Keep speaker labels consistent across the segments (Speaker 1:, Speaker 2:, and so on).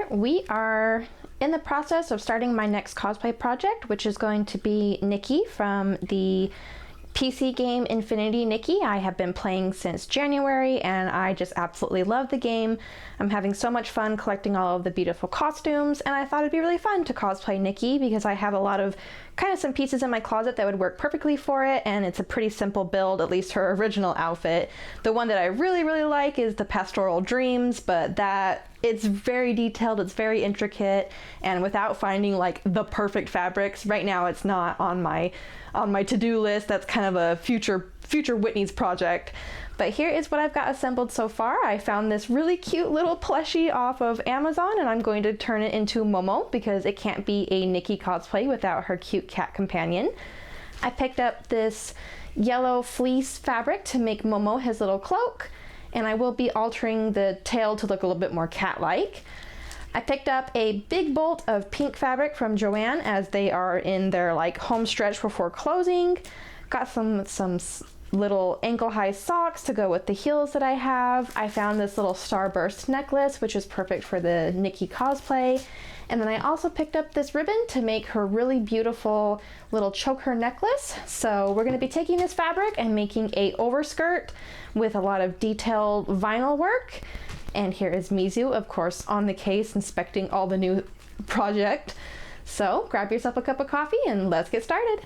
Speaker 1: we are in the process of starting my next cosplay project, which is going to be Nikki from the PC game Infiniti Nikki. I have been playing since January and I just absolutely love the game. I'm having so much fun collecting all of the beautiful costumes, and I thought it'd be really fun to cosplay Nikki because I have a lot of some pieces in my closet that would work perfectly for it, and it's a pretty simple build, at least her original outfit. The one that I really like is the Pastoral Dreams, but it's very detailed, it's very intricate, and without finding like the perfect fabrics, right now it's not on my to-do list. That's kind of a future Whitney's project. But here is what I've got assembled so far. I found this really cute little plushie off of Amazon, and I'm going to turn it into Momo because it can't be a Nikki cosplay without her cute cat companion. I picked up this yellow fleece fabric to make Momo his little cloak, and I will be altering the tail to look a little bit more cat-like. I picked up a big bolt of pink fabric from Joann as they are in their home stretch before closing. Got some little ankle-high socks to go with the heels that I have. I found this little starburst necklace, which is perfect for the Nikki cosplay. And then I also picked up this ribbon to make her really beautiful little choker necklace. So we're going to be taking this fabric and making a overskirt with a lot of detailed vinyl work. And here is Mizu, of course, on the case inspecting all the new project. So grab yourself a cup of coffee and let's get started.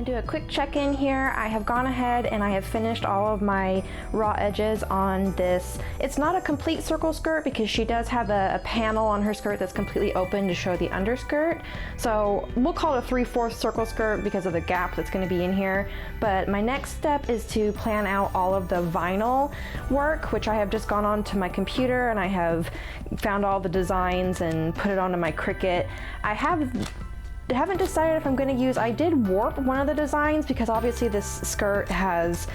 Speaker 1: Do a quick check-in here. I have gone ahead and I have finished all of my raw edges on this. It's not a complete circle skirt because she does have a panel on her skirt that's completely open to show the underskirt. So we'll call it a 3/4 circle skirt because of the gap that's going to be in here. But my next step is to plan out all of the vinyl work, which I have just gone onto my computer and I have found all the designs and put it onto my Cricut. I haven't decided if I'm going to use, I did warp one of the designs because obviously this skirt has,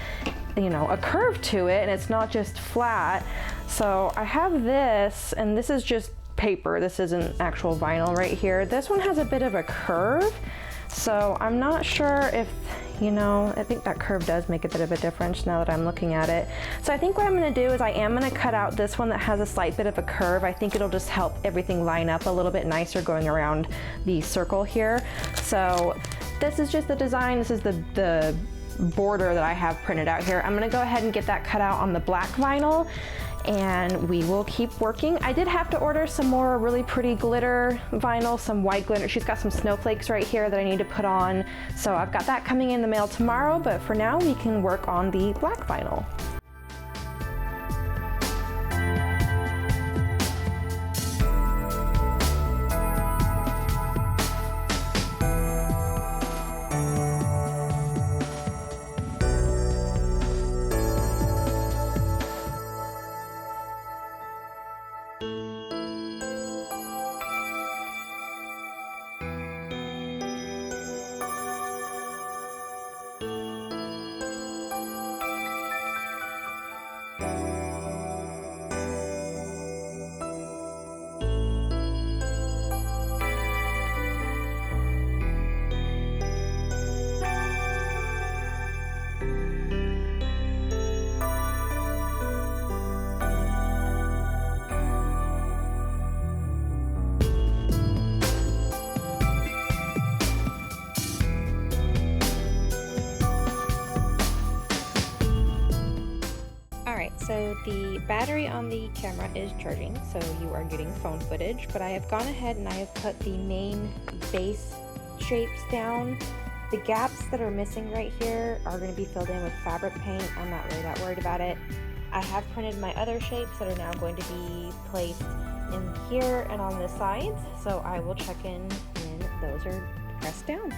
Speaker 1: a curve to it and it's not just flat. So I have this, and this is just paper. This isn't actual vinyl right here. This one has a bit of a curve. So I'm not sure if, I think that curve does make a bit of a difference now that I'm looking at it. So I think what I'm going to do is I am going to cut out this one that has a slight bit of a curve. I think it'll just help everything line up a little bit nicer going around the circle here. So this is just the design. This is the border that I have printed out here. I'm going to go ahead and get that cut out on the black vinyl, and we will keep working. I did have to order some more really pretty glitter vinyl, some white glitter. She's got some snowflakes right here that I need to put on. So I've got that coming in the mail tomorrow, but for now we can work on the black vinyl. The battery on the camera is charging, so you are getting phone footage, but I have gone ahead and I have put the main base shapes down. The gaps that are missing right here are going to be filled in with fabric paint. I'm not really that worried about it. I have printed my other shapes that are now going to be placed in here and on the sides, so I will check in when those are pressed down.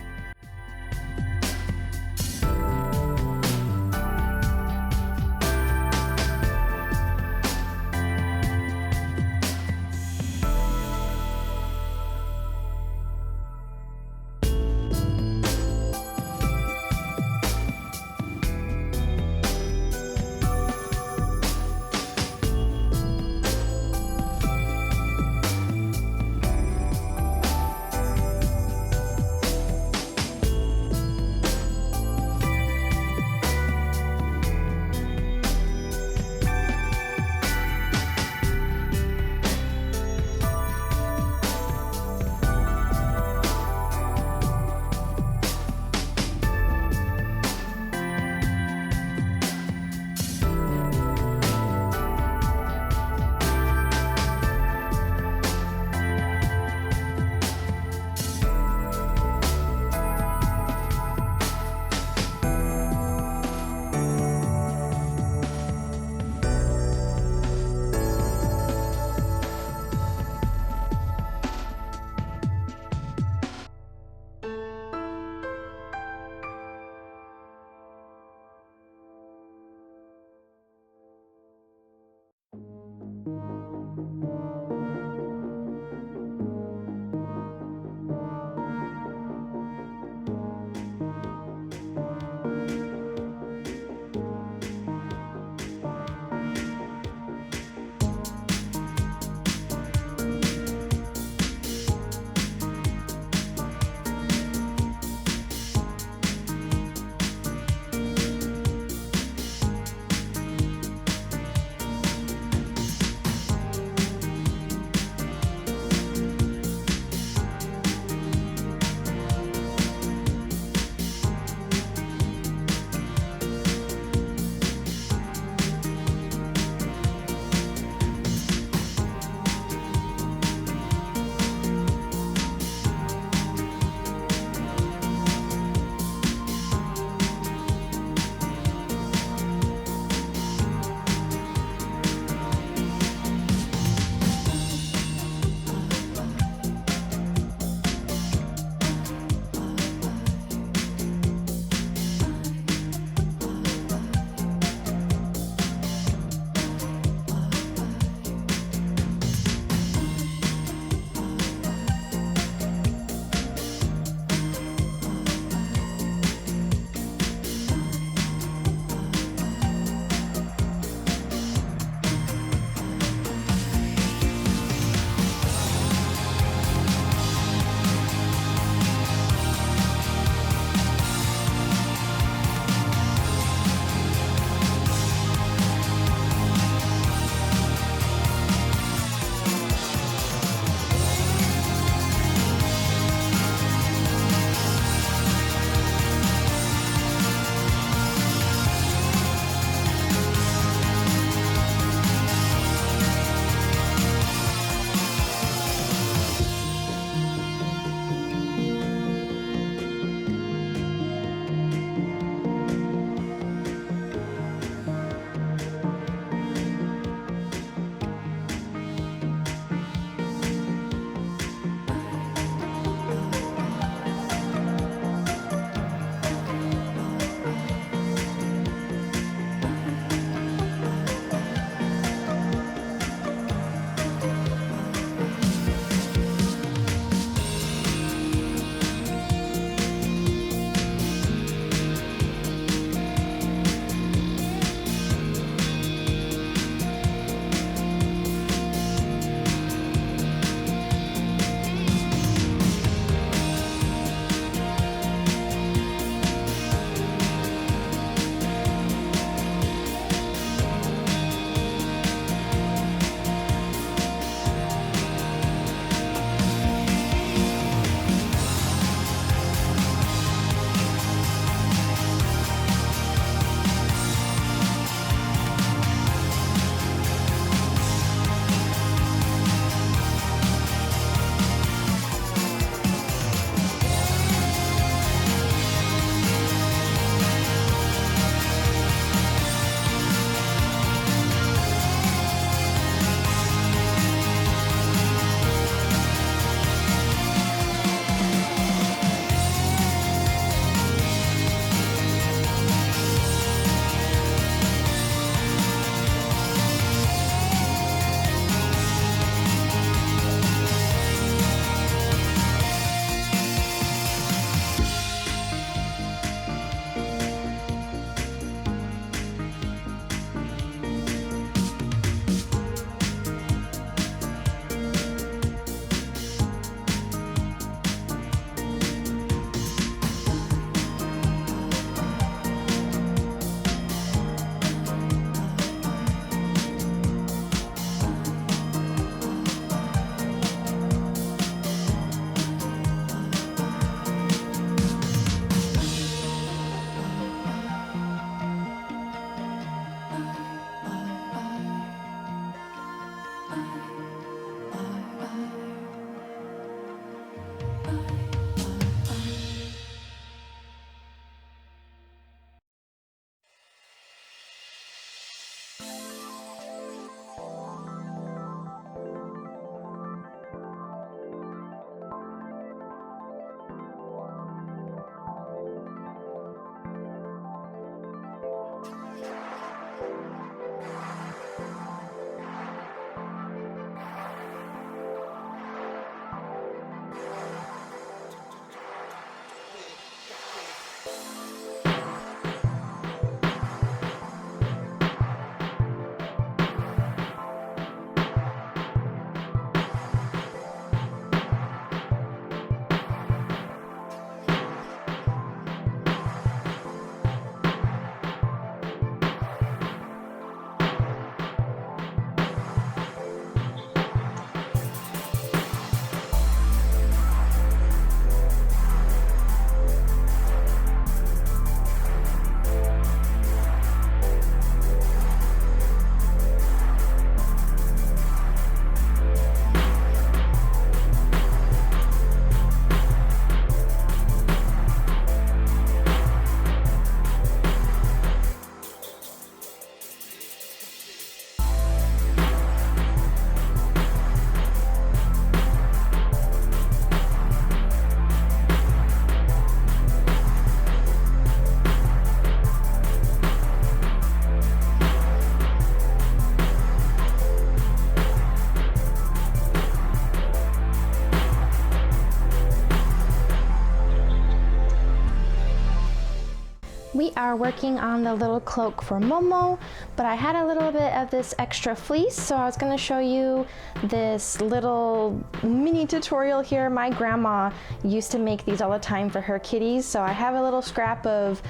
Speaker 1: we are working on the little cloak for Momo, but I had a little bit of this extra fleece, so I was going to show you this little mini tutorial here. My grandma used to make these all the time for her kitties, so I have a little scrap of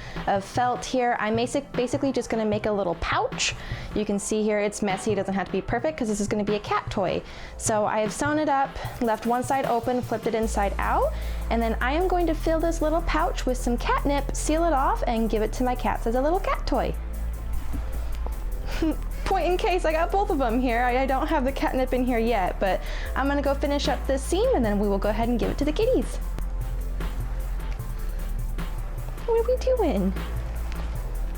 Speaker 1: felt here. I'm basically just going to make a little pouch. You can see here it's messy, it doesn't have to be perfect because this is going to be a cat toy. So I have sewn it up, left one side open, flipped it inside out, and then I am going to fill this little pouch with some catnip, seal it off, and give it to my cats as a little cat toy. Point in case, I got both of them here. I don't have the catnip in here yet, but I'm gonna go finish up this seam and then we will go ahead and give it to the kitties. What are we doing?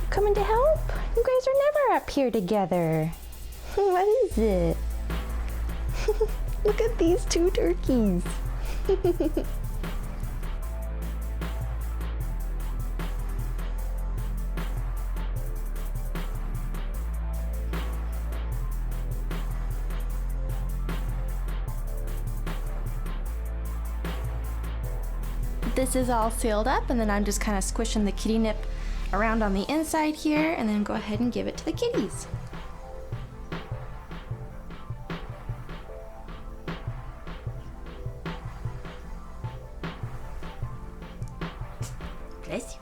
Speaker 1: Coming to help? You guys are never up here together. What is it? Look at these two turkeys. This is all sealed up, and then I'm just kind of squishing the kitty nip around on the inside here, and then go ahead and give it to the kitties. Bless you.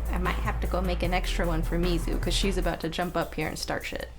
Speaker 1: I might have to go make an extra one for Mizu because she's about to jump up here and start shit.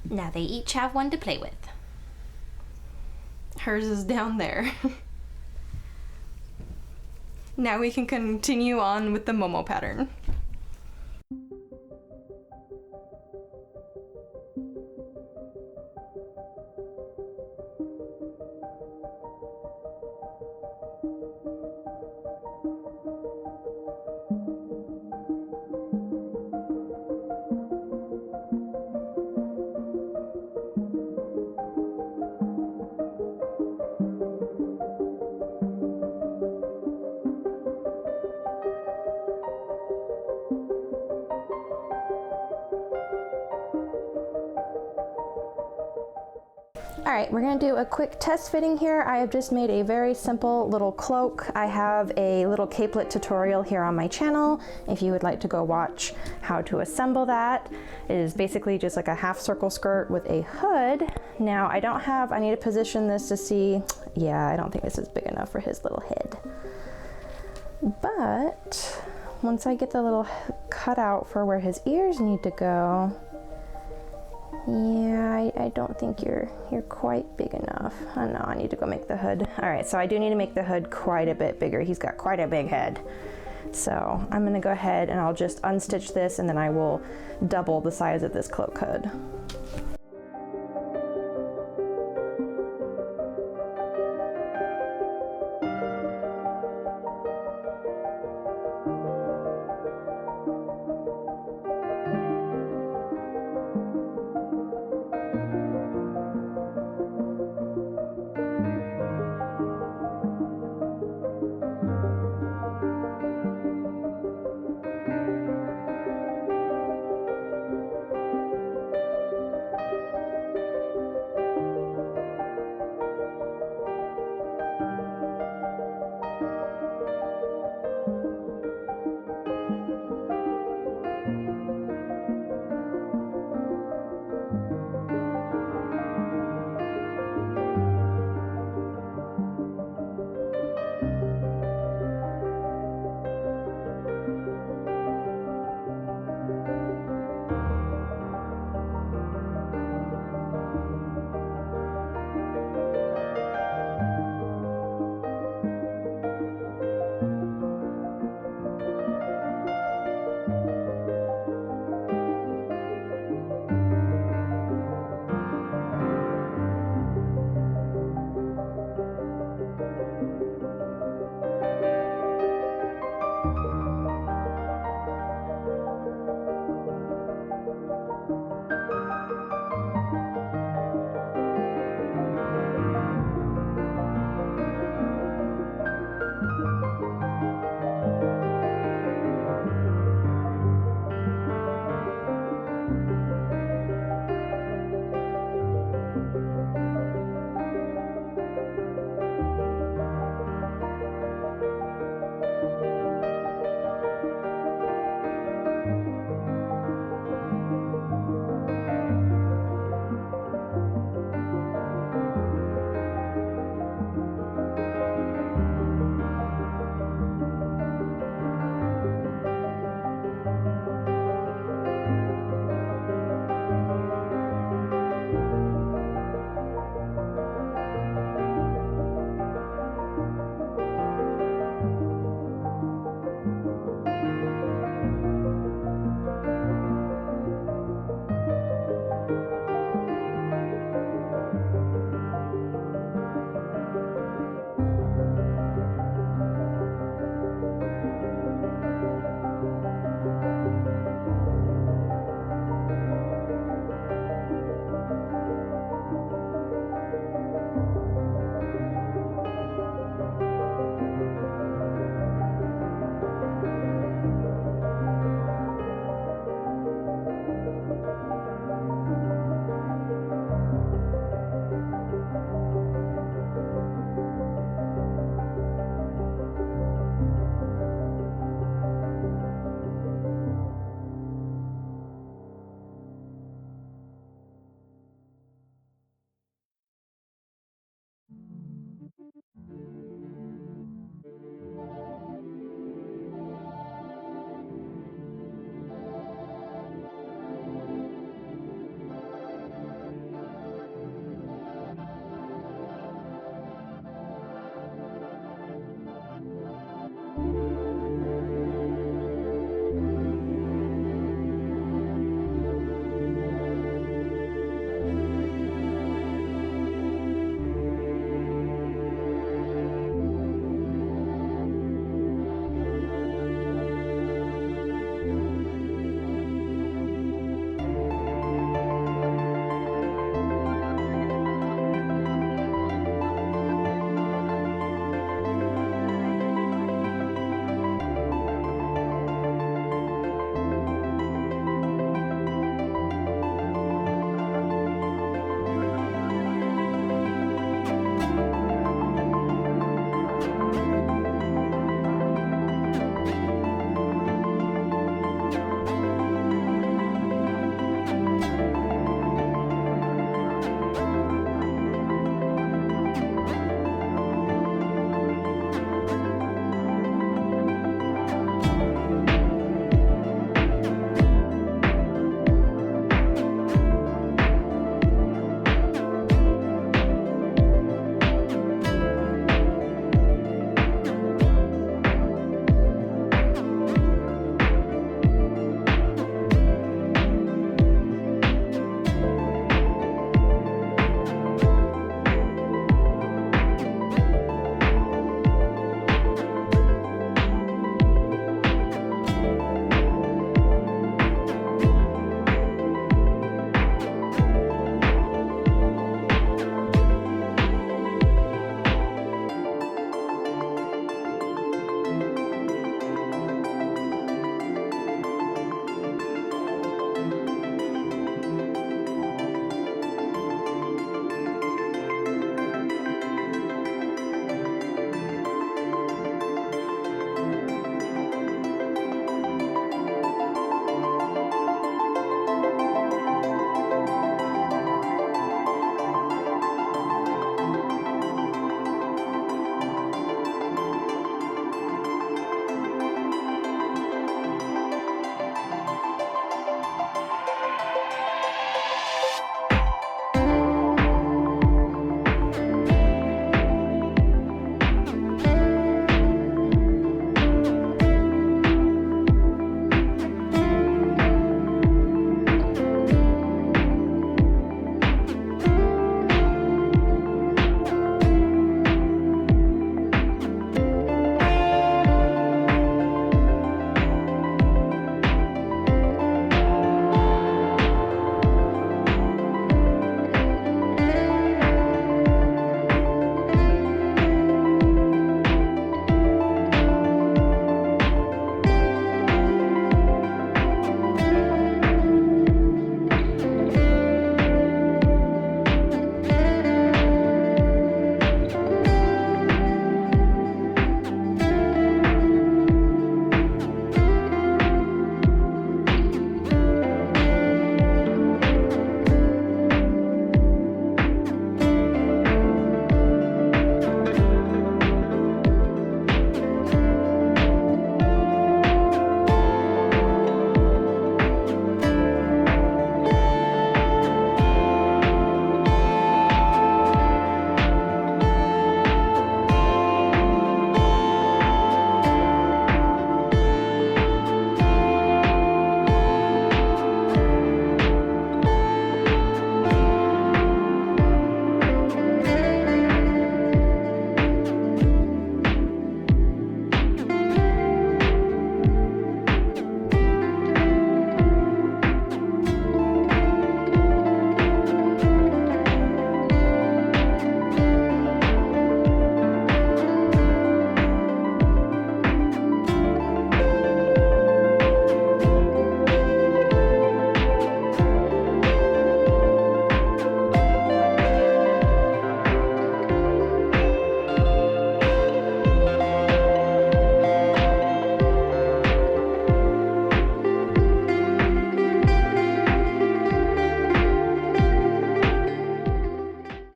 Speaker 1: Now they each have one to play with. Hers is down there. Now we can continue on with the Momo pattern. All right, we're gonna do a quick test fitting here. I have just made a very simple little cloak. I have a little capelet tutorial here on my channel if you would like to go watch how to assemble that. It is basically just like a half circle skirt with a hood. Now I need to position this to see, yeah, I don't think this is big enough for his little head. But once I get the little cutout for where his ears need to go, yeah, I don't think you're quite big enough. Oh no, I need to go make the hood. All right, so I do need to make the hood quite a bit bigger. He's got quite a big head. So I'm gonna go ahead and I'll just unstitch this and then I will double the size of this cloak hood.